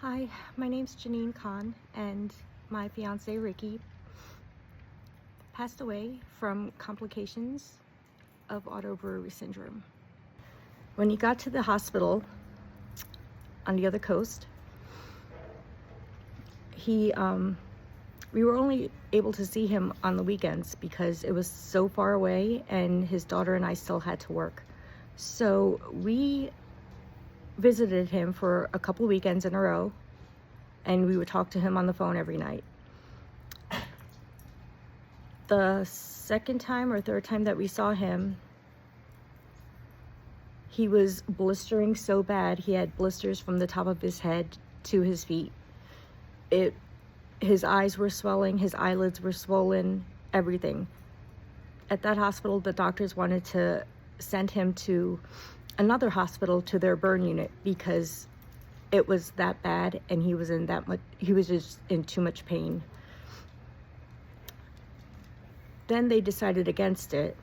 Hi, my name's Janine Khan, and my fiance Ricky passed away from complications of Auto-brewery Syndrome. When he got to the hospital on the other coast, we were only able to see him on the weekends because it was so far away and his daughter and I still had to work. So we visited him for a couple weekends in a row, and we would talk to him on the phone every night. The second time or third time that we saw him, he was blistering so bad. He had blisters from the top of his head to his feet. His eyes were swelling, his eyelids were swollen, everything. At that hospital, the doctors wanted to send him to another hospital, to their burn unit, because it was that bad and he was just in too much pain. Then they decided against it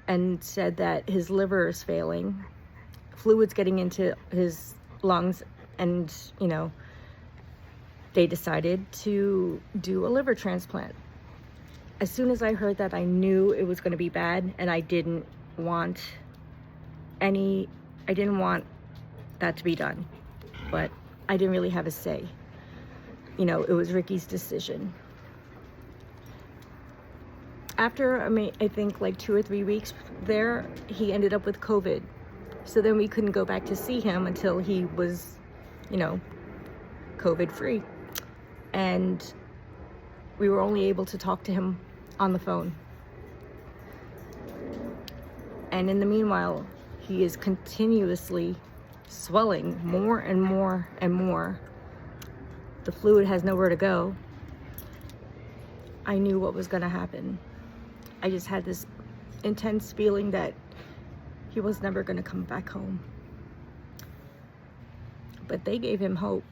and said that his liver is failing, fluids getting into his lungs, and they decided to do a liver transplant. As soon as I heard that, I knew it was going to be bad, and I didn't want that to be done, but I didn't really have a say. It was Ricky's decision. After, I think like 2 or 3 weeks there, he ended up with COVID. So then we couldn't go back to see him until he was, COVID free. And we were only able to talk to him on the phone. And in the meanwhile, he is continuously swelling more and more and more. The fluid has nowhere to go. I knew what was going to happen. I just had this intense feeling that he was never going to come back home. But they gave him hope.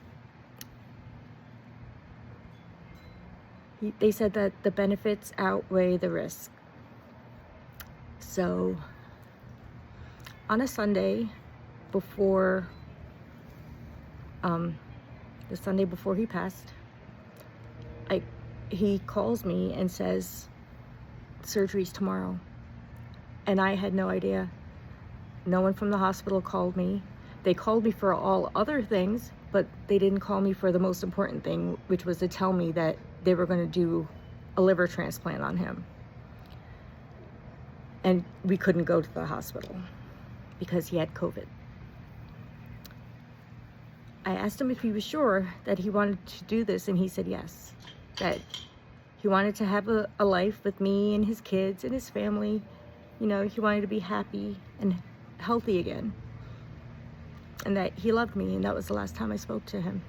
They said that the benefits outweigh the risk. So on a Sunday before, the Sunday before he passed, he calls me and says, surgery's tomorrow. And I had no idea. No one from the hospital called me. They called me for all other things, but they didn't call me for the most important thing, which was to tell me that they were going to do a liver transplant on him. And we couldn't go to the hospital because he had COVID. I asked him if he was sure that he wanted to do this, and he said yes, that he wanted to have a life with me and his kids and his family. He wanted to be happy and healthy again, and that he loved me, and that was the last time I spoke to him.